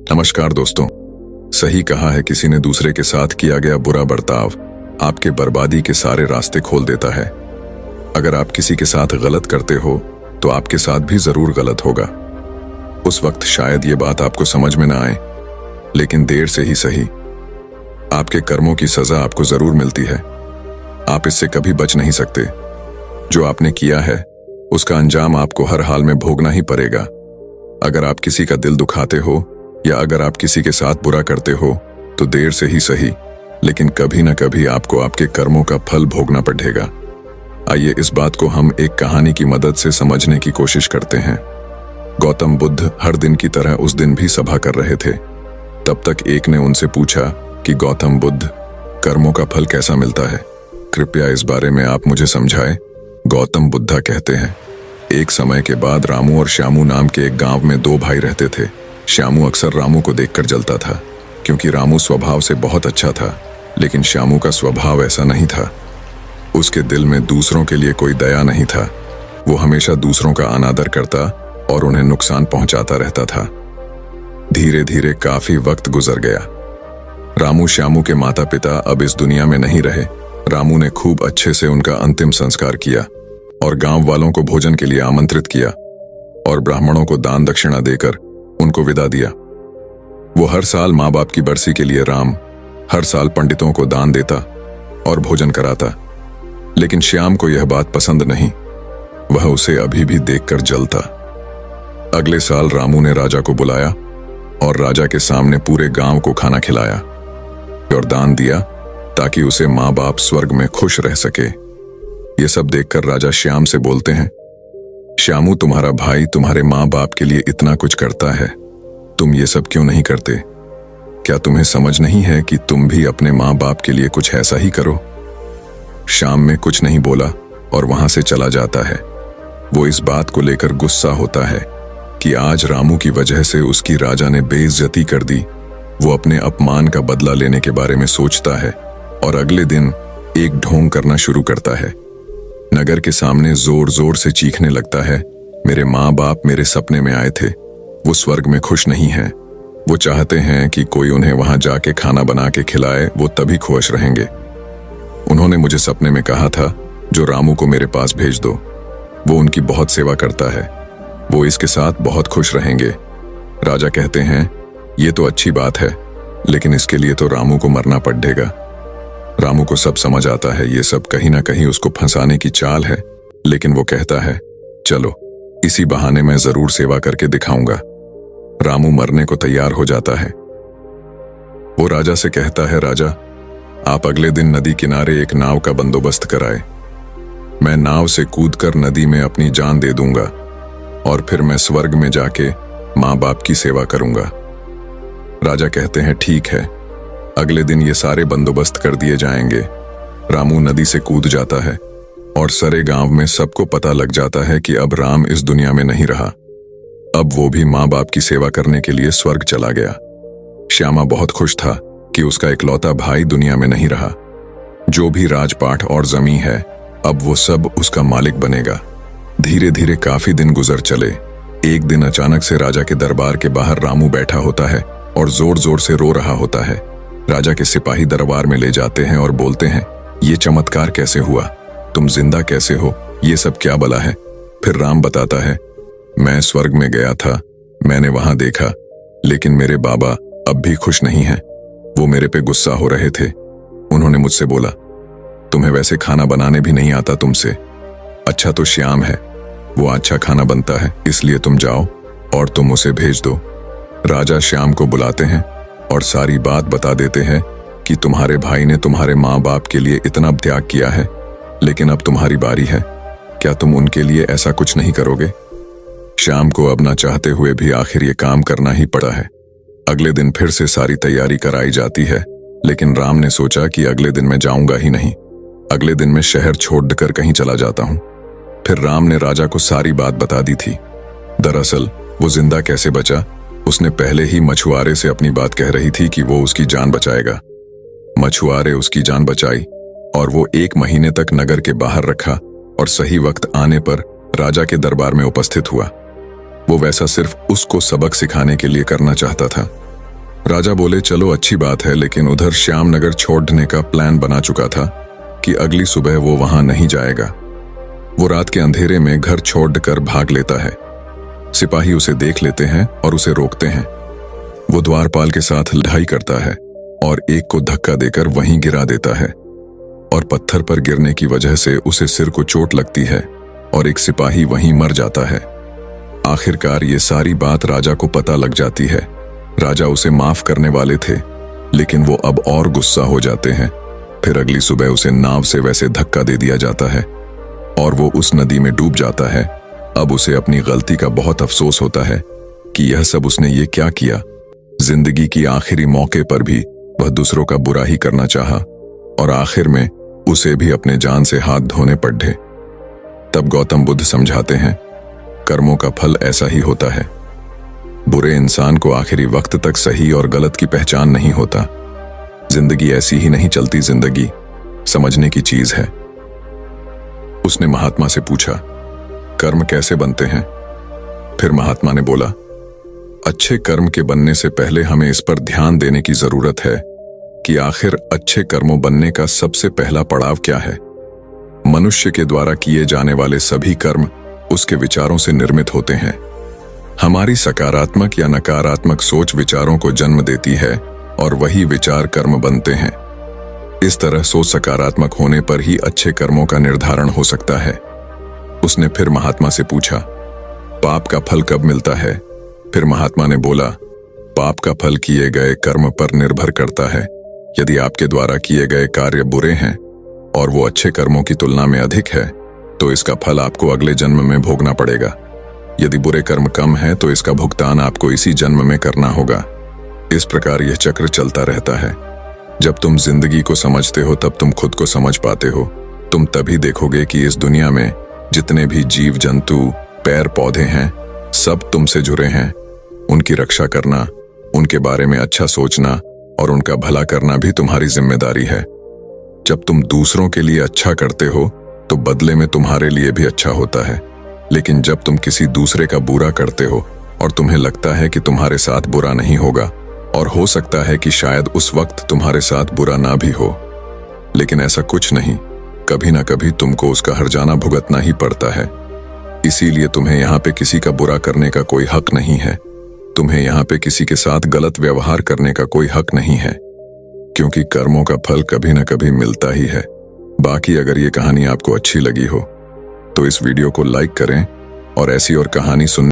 नमस्कार दोस्तों। सही कहा है किसी ने, दूसरे के साथ किया गया बुरा बर्ताव आपके बर्बादी के सारे रास्ते खोल देता है। अगर आप किसी के साथ गलत करते हो तो आपके साथ भी जरूर गलत होगा। उस वक्त शायद ये बात आपको समझ में ना आए, लेकिन देर से ही सही आपके कर्मों की सजा आपको जरूर मिलती है। आप इससे कभी बच नहीं सकते। जो आपने किया है उसका अंजाम आपको हर हाल में भोगना ही पड़ेगा। अगर आप किसी का दिल दुखाते हो या अगर आप किसी के साथ बुरा करते हो तो देर से ही सही, लेकिन कभी ना कभी आपको आपके कर्मों का फल भोगना पड़ेगा। आइए इस बात को हम एक कहानी की मदद से समझने की कोशिश करते हैं। गौतम बुद्ध हर दिन की तरह उस दिन भी सभा कर रहे थे। तब तक एक ने उनसे पूछा कि गौतम बुद्ध, कर्मों का फल कैसा मिलता है? कृपया इस बारे में आप मुझे समझाएं। गौतम बुद्धा कहते हैं, एक समय के बाद रामू और श्यामू नाम के एक गांव में दो भाई रहते थे। श्यामू अक्सर रामू को देखकर जलता था, क्योंकि रामू स्वभाव से बहुत अच्छा था, लेकिन श्यामू का स्वभाव ऐसा नहीं था। उसके दिल में दूसरों के लिए कोई दया नहीं था। वो हमेशा दूसरों का अनादर करता और उन्हें नुकसान पहुंचाता रहता था। धीरे धीरे काफी वक्त गुजर गया। रामू श्यामू के माता पिता अब इस दुनिया में नहीं रहे। रामू ने खूब अच्छे से उनका अंतिम संस्कार किया और गांव वालों को भोजन के लिए आमंत्रित किया और ब्राह्मणों को दान दक्षिणा देकर उनको विदा दिया। वो हर साल माँ बाप की बरसी के लिए हर साल पंडितों को दान देता और भोजन कराता, लेकिन श्याम को यह बात पसंद नहीं। वह उसे अभी भी देखकर जलता। अगले साल रामू ने राजा को बुलाया और राजा के सामने पूरे गांव को खाना खिलाया और दान दिया ताकि उसे माँ बाप स्वर्ग में खुश रह सके। ये सब देखकर राजा श्याम से बोलते हैं, श्यामू, तुम्हारा भाई तुम्हारे माँ बाप के लिए इतना कुछ करता है, तुम ये सब क्यों नहीं करते? क्या तुम्हें समझ नहीं है कि तुम भी अपने माँ बाप के लिए कुछ ऐसा ही करो? श्याम में कुछ नहीं बोला और वहां से चला जाता है। वो इस बात को लेकर गुस्सा होता है कि आज रामू की वजह से उसकी राजा ने बेइज्जती कर दी। वो अपने अपमान का बदला लेने के बारे में सोचता है और अगले दिन एक ढोंग करना शुरू करता है। नगर के सामने जोर जोर से चीखने लगता है, मेरे माँ बाप मेरे सपने में आए थे, वो स्वर्ग में खुश नहीं हैं। वो चाहते हैं कि कोई उन्हें वहां जाके खाना बना के खिलाए, वो तभी खुश रहेंगे। उन्होंने मुझे सपने में कहा था, जो रामू को मेरे पास भेज दो, वो उनकी बहुत सेवा करता है, वो इसके साथ बहुत खुश रहेंगे। राजा कहते हैं, ये तो अच्छी बात है, लेकिन इसके लिए तो रामू को मरना पड़ेगा। रामू को सब समझ आता है, ये सब कहीं ना कहीं उसको फंसाने की चाल है, लेकिन वो कहता है, चलो इसी बहाने मैं जरूर सेवा करके दिखाऊंगा। रामू मरने को तैयार हो जाता है। वो राजा से कहता है, राजा, आप अगले दिन नदी किनारे एक नाव का बंदोबस्त कराए। मैं नाव से कूदकर नदी में अपनी जान दे दूंगा और फिर मैं स्वर्ग में जाके माँ बाप की सेवा करूंगा। राजा कहते हैं, ठीक है, अगले दिन ये सारे बंदोबस्त कर दिए जाएंगे। रामू नदी से कूद जाता है और सारे गांव में सबको पता लग जाता है कि अब राम इस दुनिया में नहीं रहा। अब वो भी माँ बाप की सेवा करने के लिए स्वर्ग चला गया। श्यामा बहुत खुश था कि उसका इकलौता भाई दुनिया में नहीं रहा। जो भी राजपाट और जमीन है, अब वो सब उसका मालिक बनेगा। धीरे धीरे काफी दिन गुजर चले। एक दिन अचानक से राजा के दरबार के बाहर रामू बैठा होता है और जोर जोर से रो रहा होता है। राजा के सिपाही दरबार में ले जाते हैं और बोलते हैं, ये चमत्कार कैसे हुआ? तुम जिंदा कैसे हो? ये सब क्या बला है? फिर राम बताता है, मैं स्वर्ग में गया था, मैंने वहां देखा, लेकिन मेरे बाबा अब भी खुश नहीं हैं। वो मेरे पे गुस्सा हो रहे थे। उन्होंने मुझसे बोला, तुम्हें वैसे खाना बनाने भी नहीं आता तुमसे। अच्छा तो श्याम है, वो अच्छा खाना बनता है, इसलिए तुम जाओ और तुम उसे भेज दो। राजा श्याम को बुलाते हैं और सारी बात बता देते हैं कि तुम्हारे भाई ने तुम्हारे माँ बाप के लिए इतना त्याग किया है, लेकिन अब तुम्हारी बारी है। क्या तुम उनके लिए ऐसा कुछ नहीं करोगे? श्याम को अब ना चाहते हुए भी आखिर ये काम करना ही पड़ा है। अगले दिन फिर से सारी तैयारी कराई जाती है, लेकिन राम ने सोचा कि अगले दिन मैं जाऊंगा ही नहीं। अगले दिन मैं शहर छोड़कर कहीं चला जाता हूं। फिर राम ने राजा को सारी बात बता दी थी। दरअसल वो जिंदा कैसे बचा, उसने पहले ही मछुआरे से अपनी बात कह रही थी कि वो उसकी जान बचाएगा। मछुआरे उसकी जान बचाई और वो 1 महीने तक नगर के बाहर रखा और सही वक्त आने पर राजा के दरबार में उपस्थित हुआ। वो वैसा सिर्फ उसको सबक सिखाने के लिए करना चाहता था, राजा बोले चलो अच्छी बात है, लेकिन उधर श्यामनगर छोड़ने का प्लान बना चुका था कि अगली सुबह वो वहां नहीं जाएगा। वो रात के अंधेरे में घर छोड़कर भाग लेता है। सिपाही उसे देख लेते हैं और उसे रोकते हैं। वो द्वारपाल के साथ लड़ाई करता है और एक को धक्का देकर वहीं गिरा देता है और पत्थर पर गिरने की वजह से उसे सिर को चोट लगती है और एक सिपाही वहीं मर जाता है। आखिरकार ये सारी बात राजा को पता लग जाती है। राजा उसे माफ करने वाले थे, लेकिन वो अब और गुस्सा हो जाते हैं। फिर अगली सुबह उसे नाव से वैसे धक्का दे दिया जाता है और वो उस नदी में डूब जाता है। अब उसे अपनी गलती का बहुत अफसोस होता है कि यह सब उसने ये क्या किया। जिंदगी की आखिरी मौके पर भी वह दूसरों का बुरा ही करना चाहा और आखिर में उसे भी अपने जान से हाथ धोने पड़े। तब गौतम बुद्ध समझाते हैं, कर्मों का फल ऐसा ही होता है। बुरे इंसान को आखिरी वक्त तक सही और गलत की पहचान नहीं होता। जिंदगी ऐसी ही नहीं चलती, जिंदगी समझने की चीज है। उसने महात्मा से पूछा, कर्म कैसे बनते हैं? फिर महात्मा ने बोला, अच्छे कर्म के बनने से पहले हमें इस पर ध्यान देने की जरूरत है कि आखिर अच्छे कर्मों बनने का सबसे पहला पड़ाव क्या है। मनुष्य के द्वारा किए जाने वाले सभी कर्म उसके विचारों से निर्मित होते हैं। हमारी सकारात्मक या नकारात्मक सोच विचारों को जन्म देती है और वही विचार कर्म बनते हैं। इस तरह सोच सकारात्मक होने पर ही अच्छे कर्मों का निर्धारण हो सकता है। उसने फिर महात्मा से पूछा, पाप का फल कब मिलता है? फिर महात्मा ने बोला, पाप का फल किए गए कर्म पर निर्भर करता है। यदि आपके द्वारा किए गए कार्य बुरे हैं और वो अच्छे कर्मों की तुलना में अधिक है, तो इसका फल आपको अगले जन्म में भोगना पड़ेगा। यदि बुरे कर्म कम है तो इसका भुगतान आपको इसी जन्म में करना होगा। इस प्रकार यह चक्र चलता रहता है। जब तुम जिंदगी को समझते हो तब तुम खुद को समझ पाते हो। तुम तभी देखोगे कि इस दुनिया में जितने भी जीव जंतु पेड़ पौधे हैं, सब तुमसे जुड़े हैं। उनकी रक्षा करना, उनके बारे में अच्छा सोचना और उनका भला करना भी तुम्हारी जिम्मेदारी है। जब तुम दूसरों के लिए अच्छा करते हो तो बदले में तुम्हारे लिए भी अच्छा होता है। लेकिन जब तुम किसी दूसरे का बुरा करते हो और तुम्हें लगता है कि तुम्हारे साथ बुरा नहीं होगा, और हो सकता है कि शायद उस वक्त तुम्हारे साथ बुरा ना भी हो, लेकिन ऐसा कुछ नहीं, कभी ना कभी तुमको उसका हर्जाना भुगतना ही पड़ता है। इसीलिए तुम्हें यहाँ पे किसी का बुरा करने का कोई हक नहीं है। तुम्हें यहाँ पे किसी के साथ गलत व्यवहार करने का कोई हक नहीं है, क्योंकि कर्मों का फल कभी ना कभी मिलता ही है। बाकी अगर ये कहानी आपको अच्छी लगी हो तो इस वीडियो को लाइक करें और ऐसी और कहानी सुनने